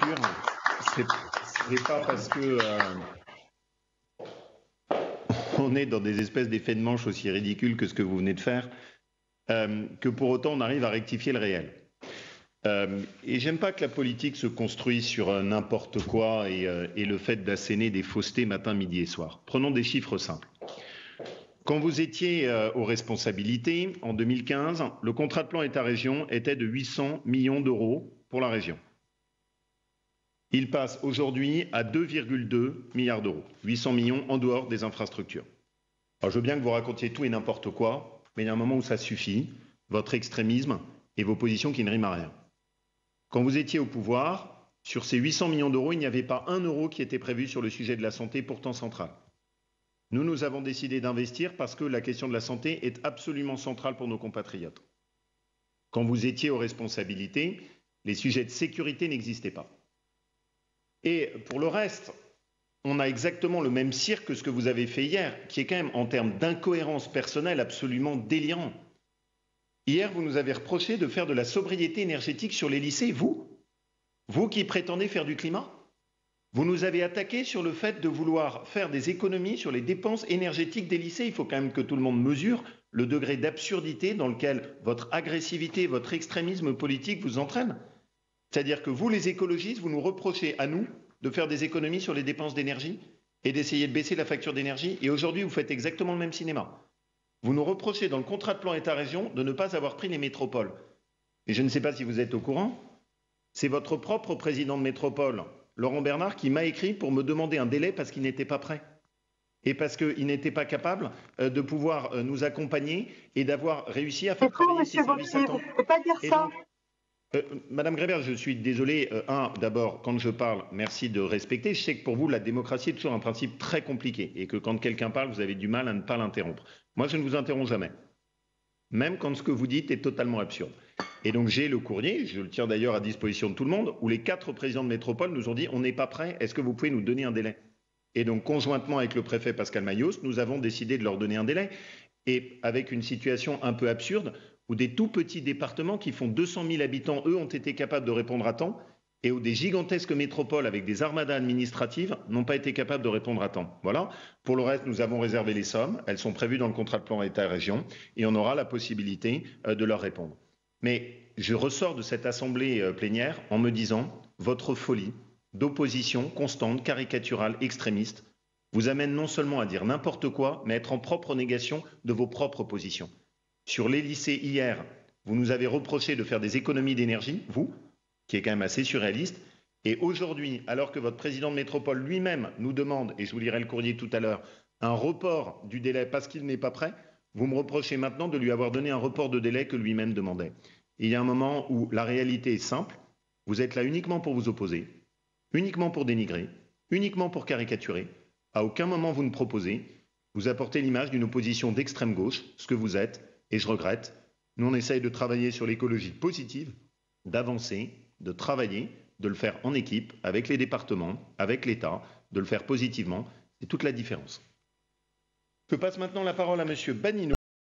caricature, c'est pas parce que on est dans des espèces d'effets de manche aussi ridicules que ce que vous venez de faire, que pour autant on arrive à rectifier le réel. Et j'aime pas que la politique se construise sur n'importe quoi et le fait d'asséner des faussetés matin, midi et soir. Prenons des chiffres simples. Quand vous étiez aux responsabilités, en 2015, le contrat de plan État-région était de 800 millions d'euros pour la région. Il passe aujourd'hui à 2,2 milliards d'euros, 800 millions en dehors des infrastructures. Alors je veux bien que vous racontiez tout et n'importe quoi, mais il y a un moment où ça suffit, votre extrémisme et vos positions qui ne riment à rien. Quand vous étiez au pouvoir, sur ces 800 millions d'euros, il n'y avait pas un euro qui était prévu sur le sujet de la santé, pourtant central. Nous avons décidé d'investir parce que la question de la santé est absolument centrale pour nos compatriotes. Quand vous étiez aux responsabilités, les sujets de sécurité n'existaient pas. Et pour le reste, on a exactement le même cirque que ce que vous avez fait hier, qui est quand même, en termes d'incohérence personnelle, absolument délirant. Hier, vous nous avez reproché de faire de la sobriété énergétique sur les lycées, vous qui prétendez faire du climat. Vous nous avez attaqué sur le fait de vouloir faire des économies sur les dépenses énergétiques des lycées. Il faut quand même que tout le monde mesure le degré d'absurdité dans lequel votre agressivité, votre extrémisme politique vous entraîne. C'est-à-dire que vous, les écologistes, vous nous reprochez à nous de faire des économies sur les dépenses d'énergie et d'essayer de baisser la facture d'énergie. Et aujourd'hui, vous faites exactement le même cinéma. Vous nous reprochez dans le contrat de plan État-région de ne pas avoir pris les métropoles. Et je ne sais pas si vous êtes au courant, c'est votre propre président de métropole, Laurent Bernard, qui m'a écrit pour me demander un délai parce qu'il n'était pas prêt. Et parce qu'il n'était pas capable de pouvoir nous accompagner et d'avoir réussi à faire travailler ses services à temps. Vous ne pouvez pas dire ça. Madame Grébert, je suis désolé. D'abord, quand je parle, merci de respecter. Je sais que pour vous, la démocratie est toujours un principe très compliqué et que quand quelqu'un parle, vous avez du mal à ne pas l'interrompre. Moi, je ne vous interromps jamais, même quand ce que vous dites est totalement absurde. Et donc, j'ai le courrier, je le tiens d'ailleurs à disposition de tout le monde, où les 4 présidents de métropole nous ont dit « on n'est pas prêt, est-ce que vous pouvez nous donner un délai ?» Et donc, conjointement avec le préfet Pascal Mayos, nous avons décidé de leur donner un délai. Et avec une situation un peu absurde, où des tout petits départements qui font 200 000 habitants, eux, ont été capables de répondre à temps, et où des gigantesques métropoles avec des armadas administratives n'ont pas été capables de répondre à temps. Voilà. Pour le reste, nous avons réservé les sommes, elles sont prévues dans le contrat de plan État-région, et on aura la possibilité de leur répondre. Mais je ressors de cette assemblée plénière en me disant, votre folie d'opposition constante, caricaturale, extrémiste, vous amène non seulement à dire n'importe quoi, mais à être en propre négation de vos propres positions. Sur les lycées hier, vous nous avez reproché de faire des économies d'énergie, vous, qui est quand même assez surréaliste. Et aujourd'hui, alors que votre président de métropole lui-même nous demande, et je vous lirai le courrier tout à l'heure, un report du délai parce qu'il n'est pas prêt, vous me reprochez maintenant de lui avoir donné un report de délai que lui-même demandait. Et il y a un moment où la réalité est simple, vous êtes là uniquement pour vous opposer, uniquement pour dénigrer, uniquement pour caricaturer. À aucun moment vous ne proposez, vous apportez l'image d'une opposition d'extrême gauche, ce que vous êtes, et je regrette. Nous, on essaye de travailler sur l'écologie positive, d'avancer, de travailler, de le faire en équipe, avec les départements, avec l'État, de le faire positivement. C'est toute la différence. Je passe maintenant la parole à Monsieur Banino.